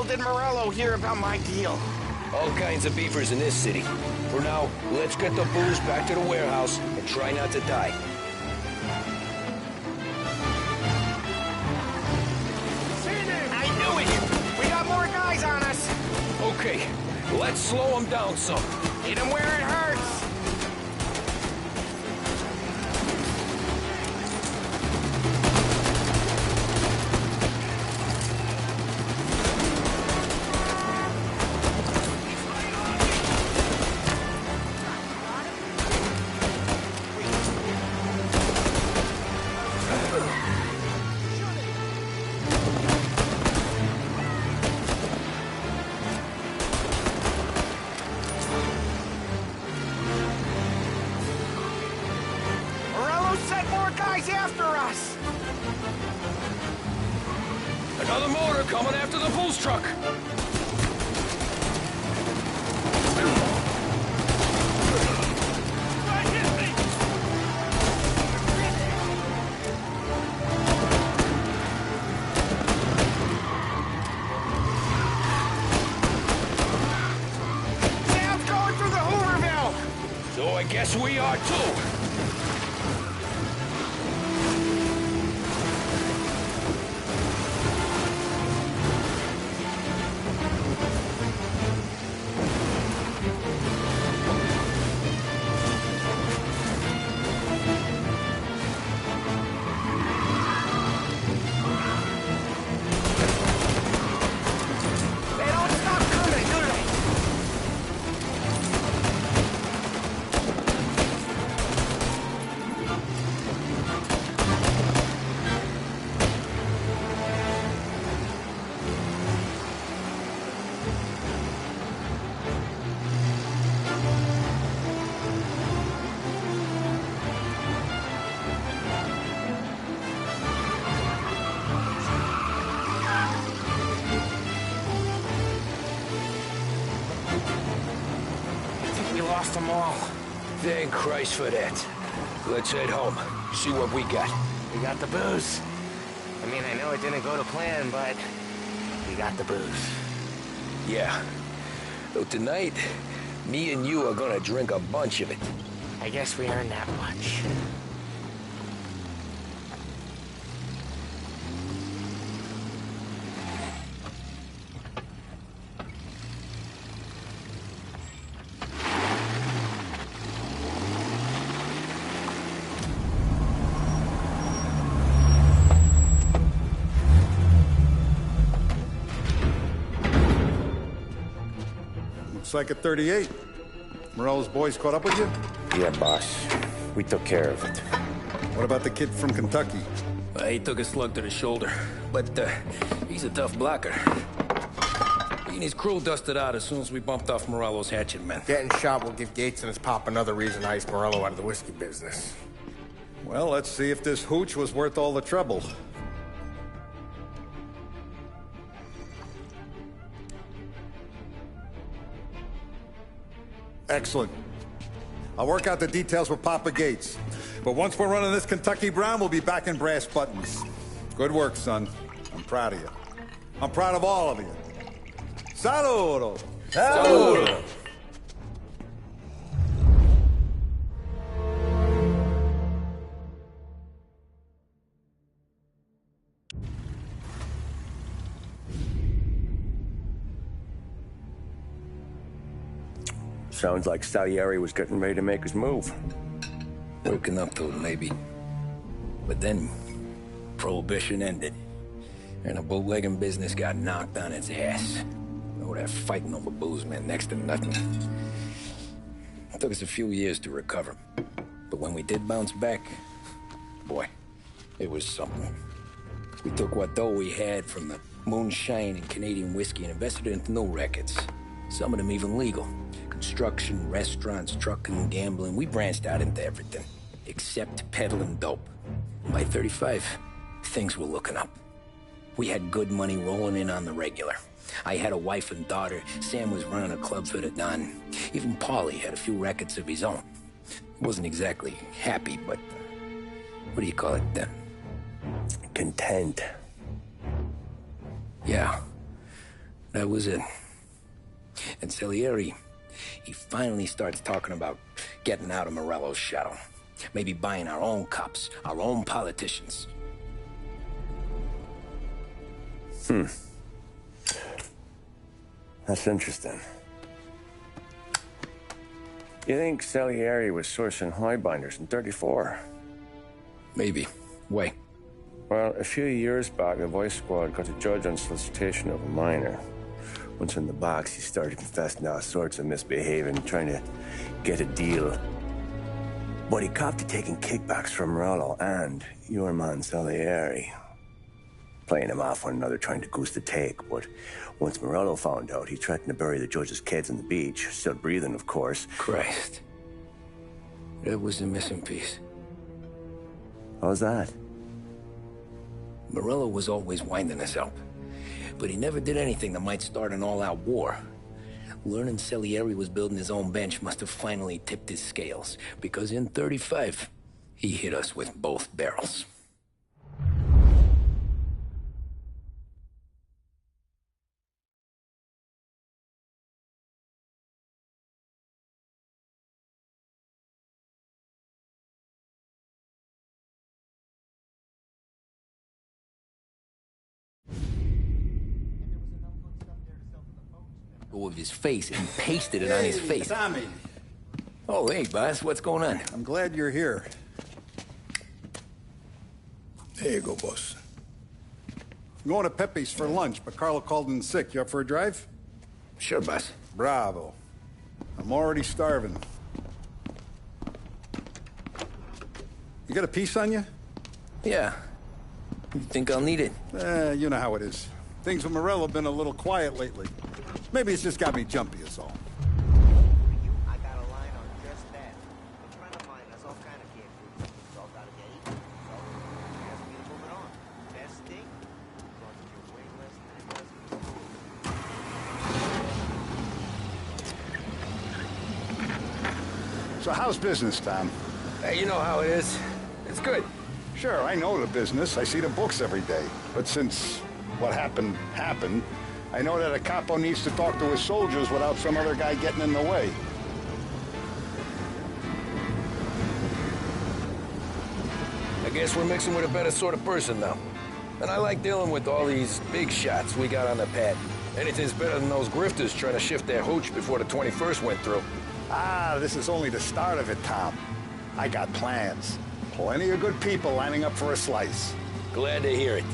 hell did Morello hear about my deal? All kinds of beefers in this city. For now, let's get the booze back to the warehouse and try not to die. I knew it! We got more guys on us! Okay, let's slow them down some. Hit them where it hurts! After us! Another motor coming after the booze truck! Sounds going through the Hooverville! So I guess we are too! Lost them all. Thank Christ for that. Let's head home, see what we got. We got the booze. I mean, I know it didn't go to plan, but we got the booze. Yeah. So tonight, me and you are gonna drink a bunch of it. I guess we earned that much. Looks like a 38. Morello's boys caught up with you? Yeah, boss. We took care of it. What about the kid from Kentucky? He took a slug to the shoulder, but he's a tough blocker. He and his crew dusted out as soon as we bumped off Morello's hatchet men. Getting shot will give Gates and his pop another reason to ice Morello out of the whiskey business. Well, let's see if this hooch was worth all the trouble. Excellent. I'll work out the details with Papa Gates. But once we're running this Kentucky Brown, we'll be back in brass buttons. Good work, son. I'm proud of you. I'm proud of all of you. Saludo! Saludo! Sounds like Salieri was getting ready to make his move. Working up to it, maybe. But then, Prohibition ended. And the bootlegging business got knocked on its ass. Oh, that fighting over booze meant next to nothing. It took us a few years to recover. But when we did bounce back, boy, it was something. We took what dough we had from the moonshine and Canadian whiskey and invested it into new records. Some of them even legal. Construction, restaurants, trucking, gambling. We branched out into everything, except peddling dope. By 35, things were looking up. We had good money rolling in on the regular. I had a wife and daughter. Sam was running a club for the Don. Even Paulie had a few records of his own. Wasn't exactly happy, but what do you call it then? Content. Yeah. That was it. And Salieri, he finally starts talking about getting out of Morello's shadow. Maybe buying our own cops, our own politicians. That's interesting. You think Salieri was sourcing highbinders in 34? Maybe. Why? Well, a few years back, the Vice Squad got a judge on solicitation of a minor. Once in the box, he started confessing all sorts of misbehaving, trying to get a deal. But he copped to taking kickbacks from Morello and your man Salieri. Playing him off one another, trying to goose the take. But once Morello found out, he threatened to bury the judge's kids on the beach. Still breathing, of course. Christ. That was the missing piece. How's that? Morello was always winding us up. But he never did anything that might start an all-out war. Learning Salieri was building his own bench must have finally tipped his scales. Because in 35, he hit us with both barrels. Of his face and pasted it on his face. Tommy. Oh, hey, boss, what's going on? I'm glad you're here. There you go, boss. I'm going to Pepe's for lunch, but Carlo called in sick. You up for a drive? Sure, boss. Bravo. I'm already starving. You got a piece on you? Yeah. You think I'll need it? You know how it is. Things with Morello have been a little quiet lately. Maybe it's just got me jumpy, is all. I got a line on just that. A friend of mine has all kind of can't food. It's all gotta get eaten. So he asked me to move it on. Best thing, costs you way less than it does in school. So how's business, Tom? Hey, you know how it is. It's good. Sure, I know the business. I see the books every day. But since what happened, I know that a capo needs to talk to his soldiers without some other guy getting in the way. I guess we're mixing with a better sort of person now. And I like dealing with all these big shots we got on the pad. Anything's better than those grifters trying to shift their hooch before the 21st went through. Ah, this is only the start of it, Tom. I got plans. Plenty of good people lining up for a slice. Glad to hear it.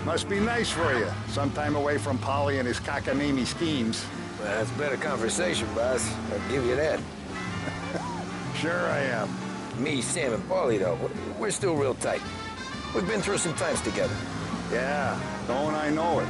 Must be nice for you. Sometime away from Polly and his cockamamie schemes. Well, that's better conversation, boss. I'll give you that. Sure I am. Me, Sam, and Paulie, though, we're still real tight. We've been through some times together. Yeah, don't I know it.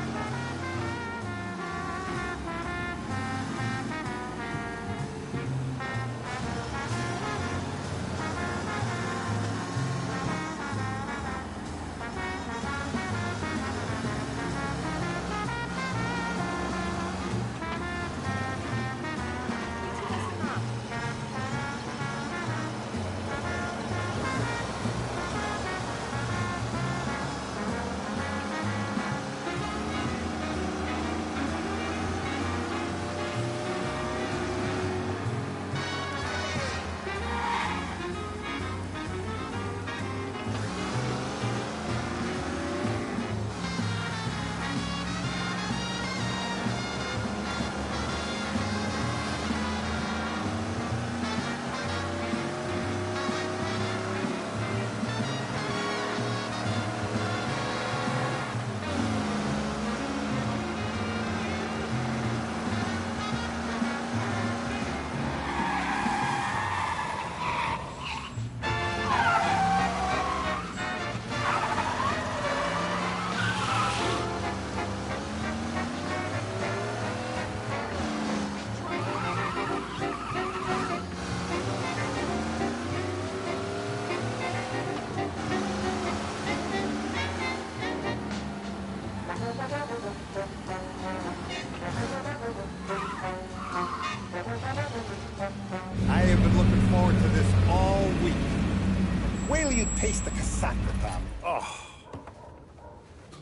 taste the casaca, Tom. Oh.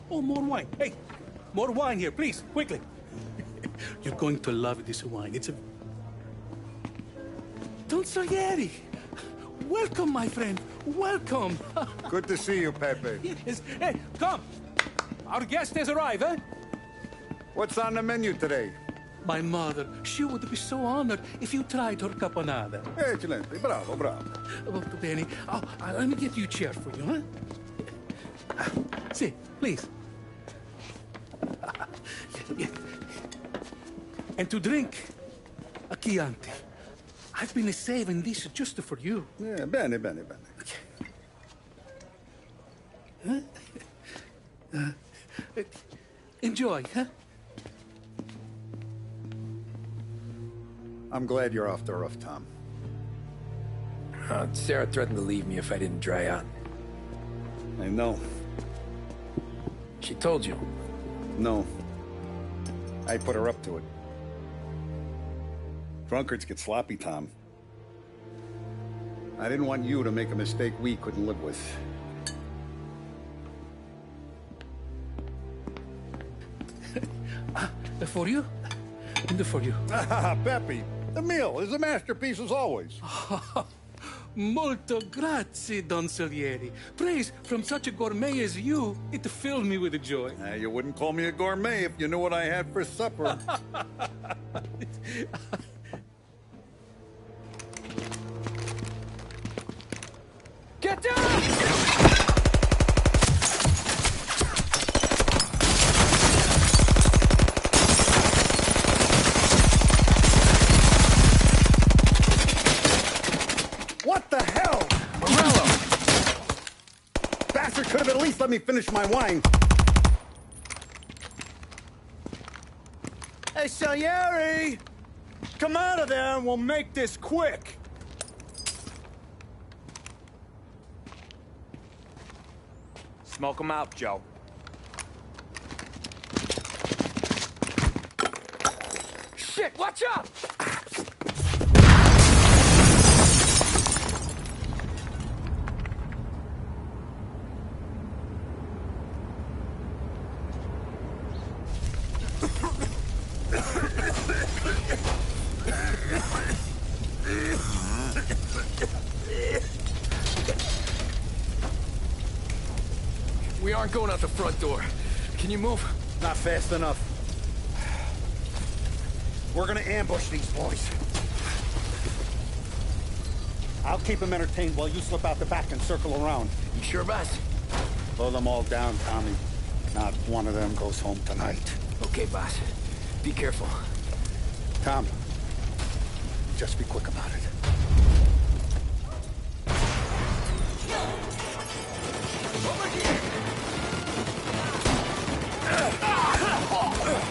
Oh, more wine. Hey, more wine here, please, quickly. You're going to love this wine. It's a... Don Salieri! Welcome, my friend. Welcome. Good to see you, Pepe. Yes. Hey, come. Our guest has arrived, eh? What's on the menu today? My mother, she would be so honored if you tried her caponata. Excelente. Bravo, bravo. Molto bene. Oh, let me get you a chair for you, huh? See, please. And to drink, a Chianti. I've been saving this just for you. Yeah, bene, bene, bene. Enjoy, huh? I'm glad you're off the roof, Tom. Sarah threatened to leave me if I didn't dry out. I know. She told you. No. I put her up to it. Drunkards get sloppy, Tom. I didn't want you to make a mistake we couldn't live with. For you? And for you. Pepe, the meal is a masterpiece as always. Molto grazie, Don Salieri. Praise from such a gourmet as you, it filled me with joy. You wouldn't call me a gourmet if you knew what I had for supper. Get down! What the hell? Morello! Bastard could have at least let me finish my wine. Hey, Salieri! Come out of there and we'll make this quick. Smoke 'em out, Joe. Shit, watch out! We aren't going out the front door. Can you move? Not fast enough. We're gonna ambush these boys. I'll keep them entertained while you slip out the back and circle around. You sure, boss? Blow them all down, Tommy. Not one of them goes home tonight. Okay, boss. Be careful. Tom, just be quick about it. Over here!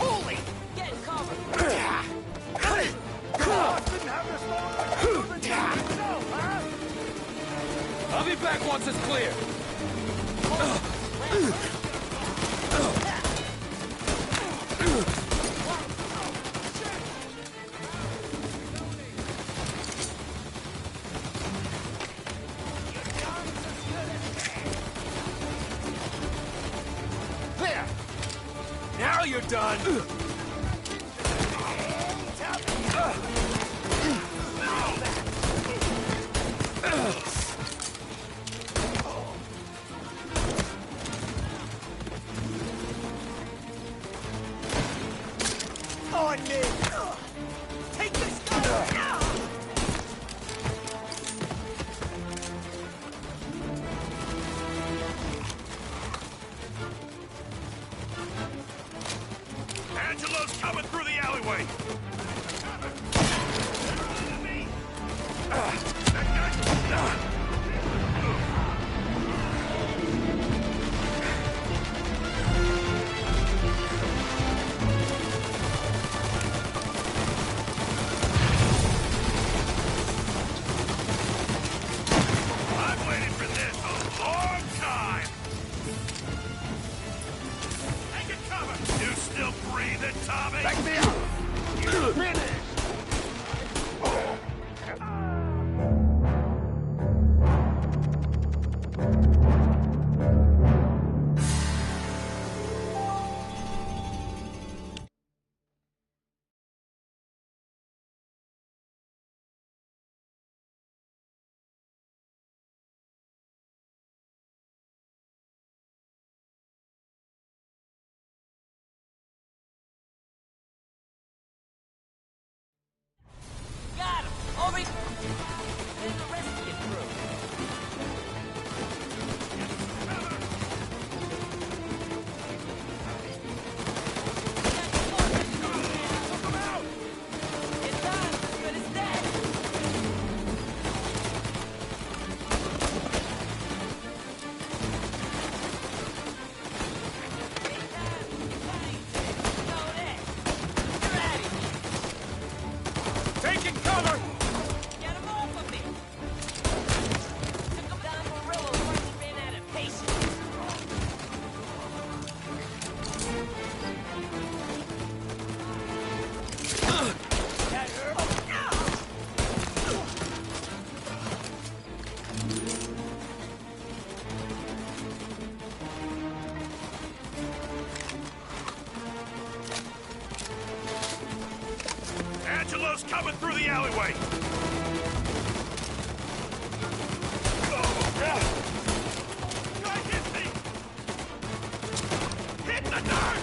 Holy! Get in cover! I'll be back once it's clear. There! Now you're done! On me! Take this guy now! Angelo's coming through the alleyway! I've waited for this a long time! Take it cover! You still breathing, Tommy? Back me up! You're finished! coming through the alleyway! Guys, hit me! Hit the dirt!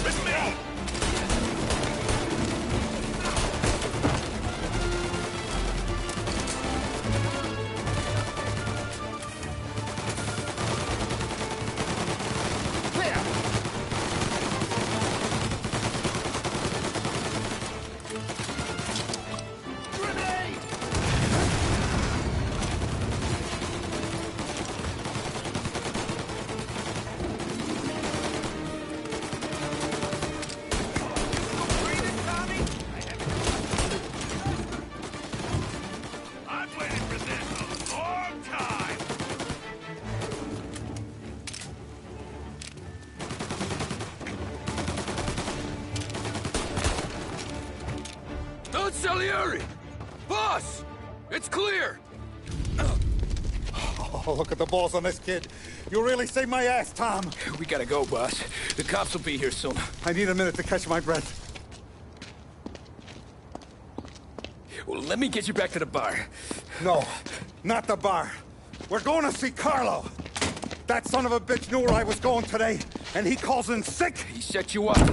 Miss me! Salieri! Boss! It's clear! Oh, look at the balls on this kid. You really saved my ass, Tom. We gotta go, boss. The cops will be here soon. I need a minute to catch my breath. Well, let me get you back to the bar. No, not the bar. We're going to see Carlo. That son of a bitch knew where I was going today, and he calls in sick. He set you up.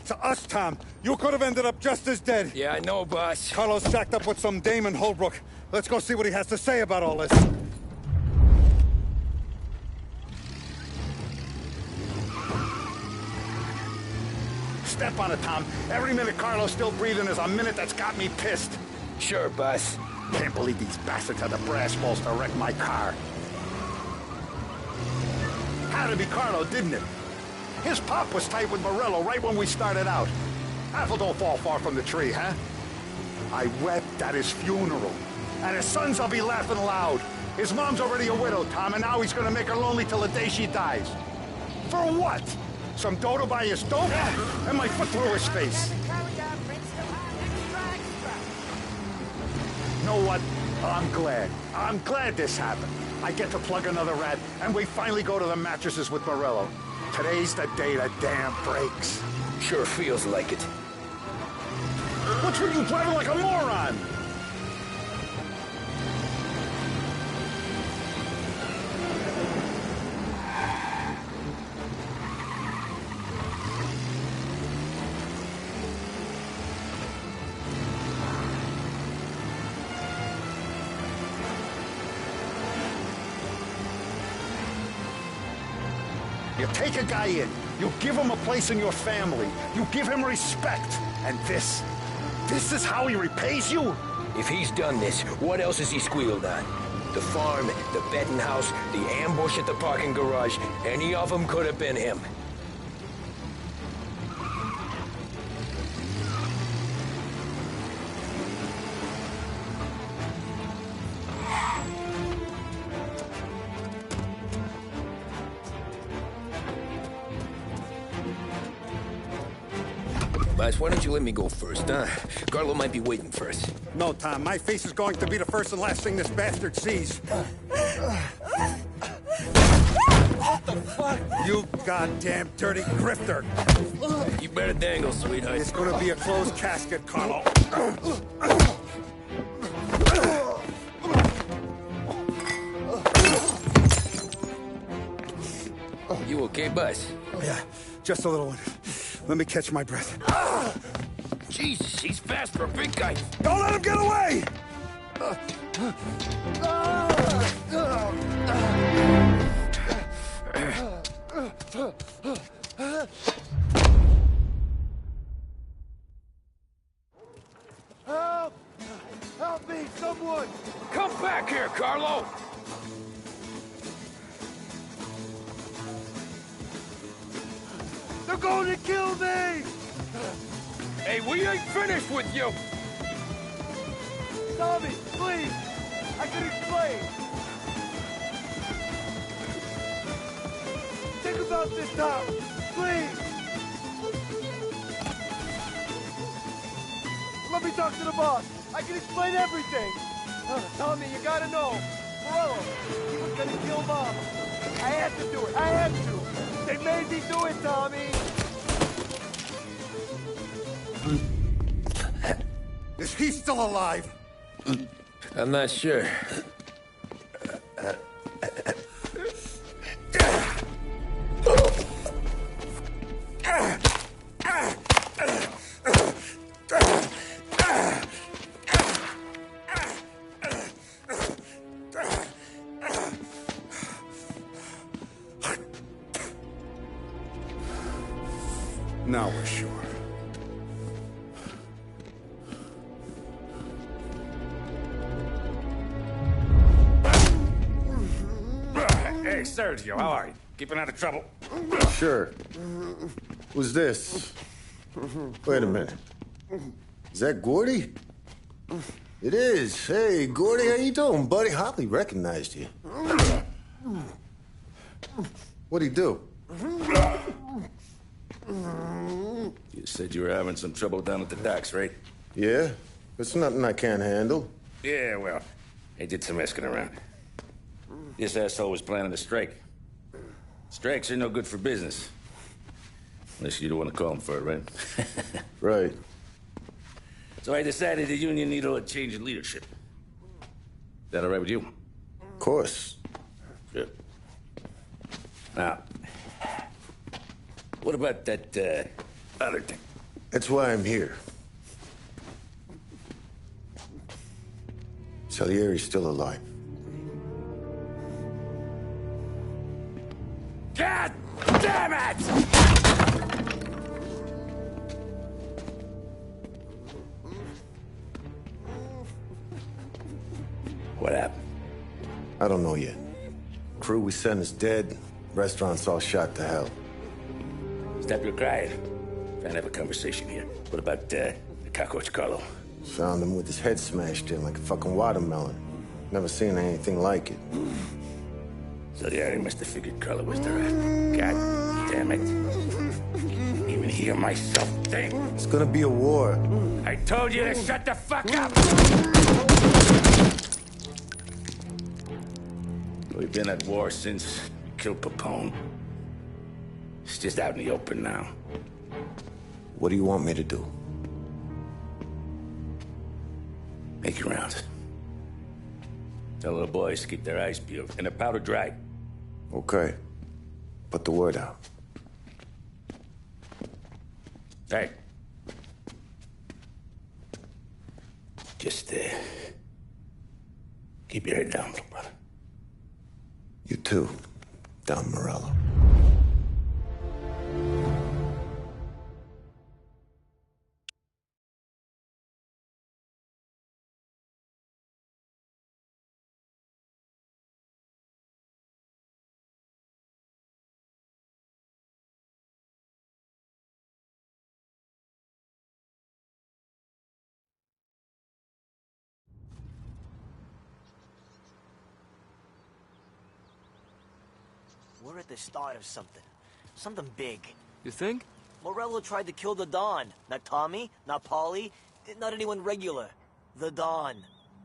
To us, Tom, you could have ended up just as dead. Yeah, I know, boss. Carlo's shacked up with some dame in Holbrook. Let's go see what he has to say about all this. Step on it, Tom. Every minute Carlo's still breathing is a minute that's got me pissed. Sure, boss. Can't believe these bastards had the brass balls to wreck my car. Had to be Carlo, didn't it? His pop was tight with Morello right when we started out. Apple don't fall far from the tree, huh? I wept at his funeral. At his son's, I'll be laughing loud. His mom's already a widow, Tom, and now he's gonna make her lonely till the day she dies. For what? Some dodo by his dope? And my foot through his face. You know what? I'm glad. I'm glad this happened. I get to plug another rat, and we finally go to the mattresses with Morello. Today's the day the dam breaks. Sure feels like it. What's with you driving like a moron? You take a guy in, you give him a place in your family, you give him respect, and this is how he repays you? If he's done this, what else has he squealed on? The farm, the betting house, the ambush at the parking garage, any of them could have been him. Boss, why don't you let me go first, huh? Carlo might be waiting for us. No, Tom. My face is going to be the first and last thing this bastard sees. What the fuck? You goddamn dirty grifter. You better dangle, sweetheart. It's gonna be a closed casket, Carlo. You okay, boss? Yeah, just a little one. Let me catch my breath. Jesus, he's fast for a big guy. Don't let him get away! Help! Help me, someone! Come back here, Carlo! They're going to kill me! Hey, we ain't finished with you! Tommy, please! I can explain! Think about this, Tom! Please! Let me talk to the boss! I can explain everything! Tommy, you gotta know! Morello, he was gonna kill Mom! I had to do it! I had to! They made me do it, Tommy! Is he still alive? I'm not sure. Now we're sure. Hey, Sergio, how are you? Keeping out of trouble? Sure. Who's this? Wait a minute. Is that Gordy? It is. Hey, Gordy, how you doing, buddy? Hardly recognized you. What'd he do? You said you were having some trouble down at the docks, right? Yeah? It's nothing I can't handle. Yeah, well, I did some asking around. This asshole was planning a strike. Strikes are no good for business. Unless you don't want to call him for it, right? Right. So I decided the union needed a change in leadership. That all right with you? Of course. Good. Now, what about that, other thing? That's why I'm here. Salieri's still alive. God damn it! What happened? I don't know yet. Crew we sent is dead. Restaurant's all shot to hell. Stop your crying. Trying to have a conversation here. What about, the cockroach Carlo? Found him with his head smashed in like a fucking watermelon. Never seen anything like it. So the Ari must have figured Carlo was the rat. God damn it. Even hear myself think. It's gonna be a war. I told you to shut the fuck up! We've been at war since we killed Capone. It's just out in the open now. What do you want me to do? Make your rounds. Tell the boys to keep their eyes peeled and their powder dry. Okay. Put the word out. Hey. Just, keep your head down, little brother. You too, Don Morello. We're at the start of something. Something big. You think? Morello tried to kill the Don. Not Tommy, not Paulie, not anyone regular. The Don.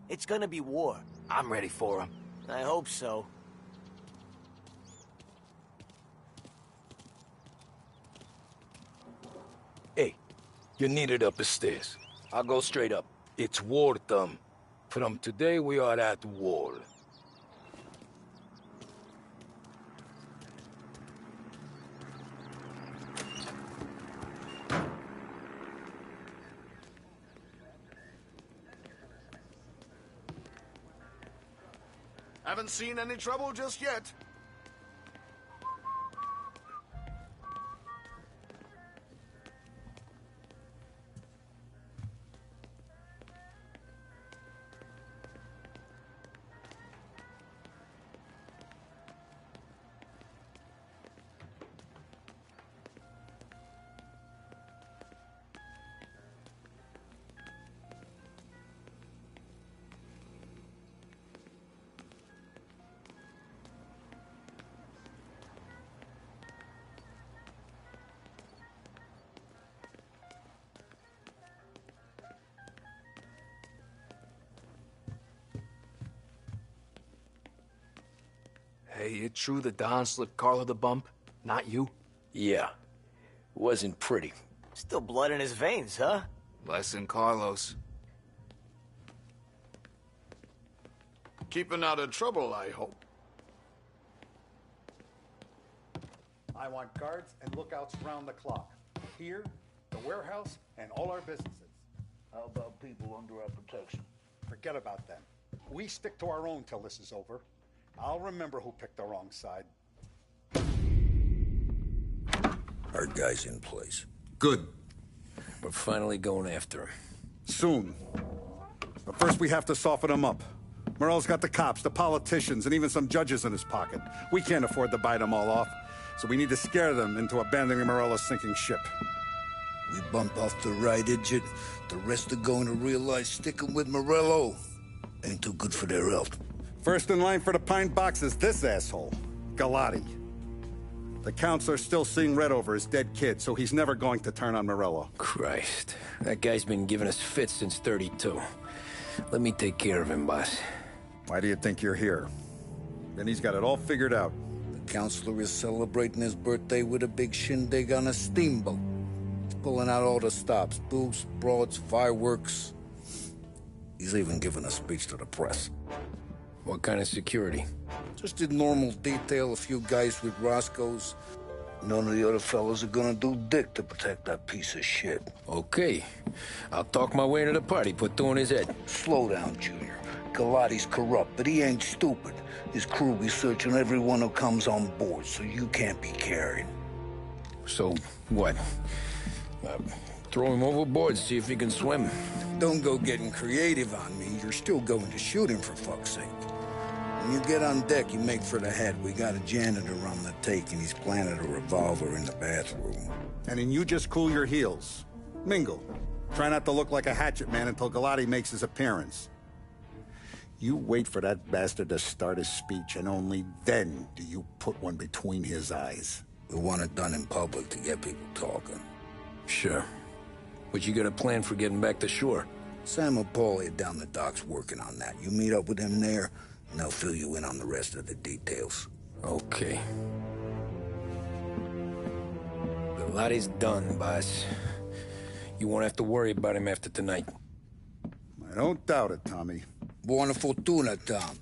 It's gonna be war. I'm ready for him. I hope so. Hey, you're needed up the stairs. I'll go straight up. It's war, Thumb. From today, we are at war. Haven't seen any trouble just yet. Hey, it true the Don slipped Carlo the bump? Not you? Yeah. Wasn't pretty. Still blood in his veins, huh? Less than Carlos. Keeping out of trouble, I hope. I want guards and lookouts round the clock. Here, the warehouse, and all our businesses. How about people under our protection? Forget about them. We stick to our own till this is over. I'll remember who picked the wrong side. Our guy's in place. Good. We're finally going after him. Soon. But first we have to soften him up. Morello's got the cops, the politicians, and even some judges in his pocket. We can't afford to bite them all off, so we need to scare them into abandoning Morello's sinking ship. We bump off the right idiot. The rest are going to realize sticking with Morello ain't too good for their health. First in line for the pine box is this asshole, Galati. The counselor's still seeing red over his dead kid, so he's never going to turn on Morello. Christ. That guy's been giving us fits since 32. Let me take care of him, boss. Why do you think you're here? Then he's got it all figured out. The counselor is celebrating his birthday with a big shindig on a steamboat. He's pulling out all the stops, booze, broads, fireworks. He's even giving a speech to the press. What kind of security? Just did normal detail, a few guys with Roscoe's. None of the other fellas are gonna do dick to protect that piece of shit. Okay. I'll talk my way into the party, put two in his head. Slow down, Junior. Galati's corrupt, but he ain't stupid. His crew be searching everyone who comes on board, so you can't be carried. So, what? Throw him overboard, see if he can swim. Don't go getting creative on me. You're still going to shoot him, for fuck's sake. When you get on deck, you make for the head. We got a janitor on the take, and he's planted a revolver in the bathroom. And then you just cool your heels. Mingle. Try not to look like a hatchet man until Galati makes his appearance. You wait for that bastard to start his speech, and only then do you put one between his eyes. We want it done in public to get people talking. Sure. But you got a plan for getting back to shore? Sam Apolli down the docks working on that. You meet up with him there, and they'll fill you in on the rest of the details. Okay. Galati's done, boss. You won't have to worry about him after tonight. I don't doubt it, Tommy. Buona fortuna, Tom.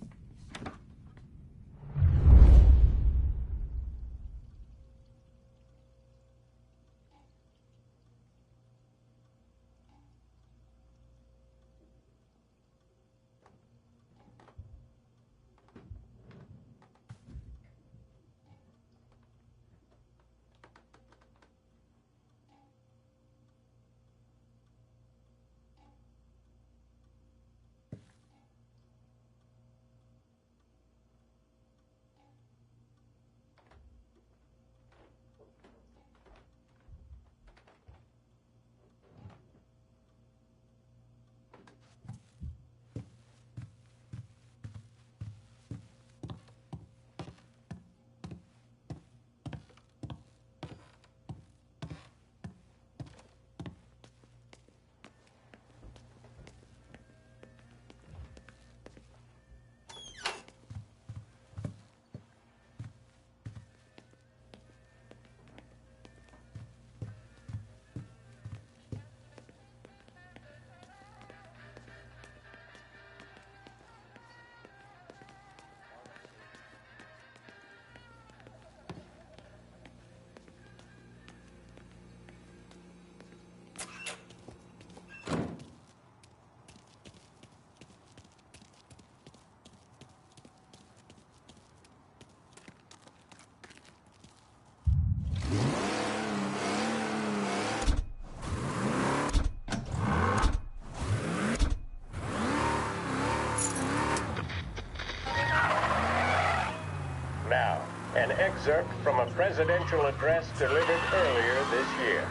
Now, an excerpt from a presidential address delivered earlier this year.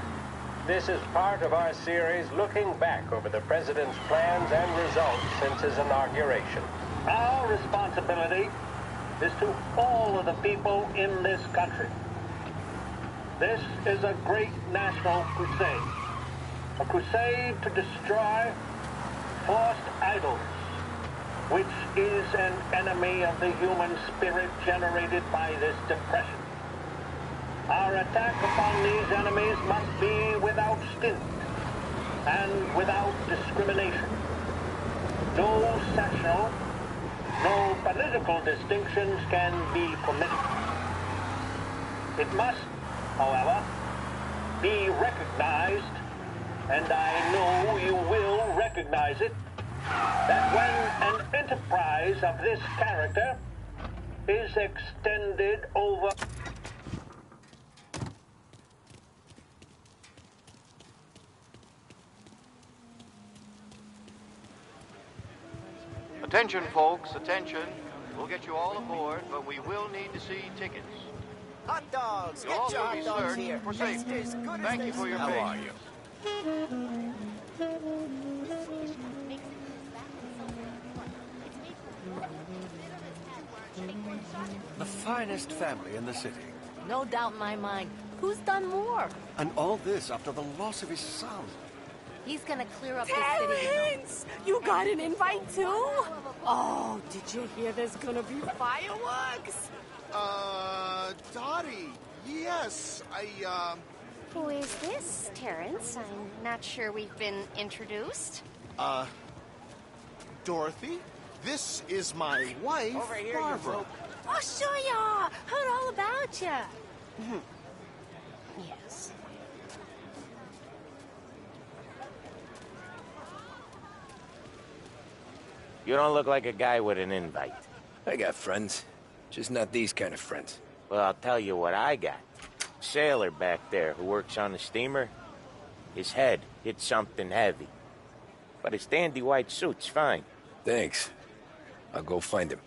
This is part of our series looking back over the president's plans and results since his inauguration. Our responsibility is to all of the people in this country. This is a great national crusade. A crusade to destroy forced idols, which is an enemy of the human spirit generated by this depression. Our attack upon these enemies must be without stint and without discrimination. No sectional, No political distinctions can be permitted. It must, however, be recognized, and I know you will recognize it, that when an enterprise of this character is extended over... Attention, folks, attention. We'll get you all aboard, but we will need to see tickets. Hot dogs! You'll Get also your be hot dogs searched here. for safety. Taste as good as Thank they you for your smell. patience. How are you? The finest family in the city. No doubt in my mind. Who's done more? And all this after the loss of his son. He's gonna clear up the city. Terrence! You got an invite too? Oh, did you hear there's gonna be fireworks? Dottie, yes, Who is this, Terrence? I'm not sure we've been introduced. Dorothy, this is my wife, Over here, Barbara. you Oh, sure ya! Heard all about ya. Yes. You don't look like a guy with an invite. I got friends. Just not these kind of friends. Well, I'll tell you what I got. Sailor back there who works on the steamer. His head hit something heavy. But his dandy white suit's fine. Thanks. I'll go find him.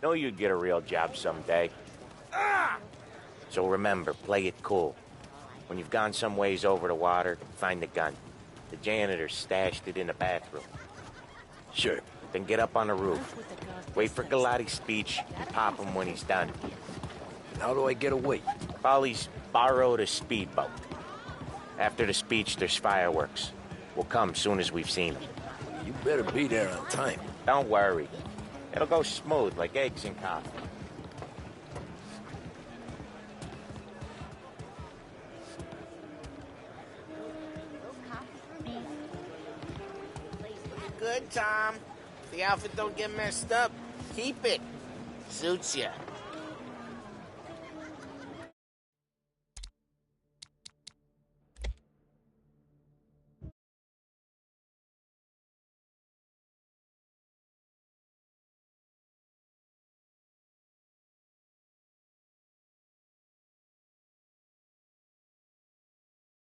Know you'd get a real job someday. So remember, play it cool. When you've gone some ways over the water, find the gun. The janitor stashed it in the bathroom. Sure. Then get up on the roof. Wait for Galati's speech and pop him when he's done. How do I get away? Polly's borrowed a speedboat. After the speech, there's fireworks. We'll come soon as we've seen them. You better be there on time. Don't worry. It'll go smooth like eggs and coffee. Good, Tom. If the outfit don't get messed up, keep it. Suits ya.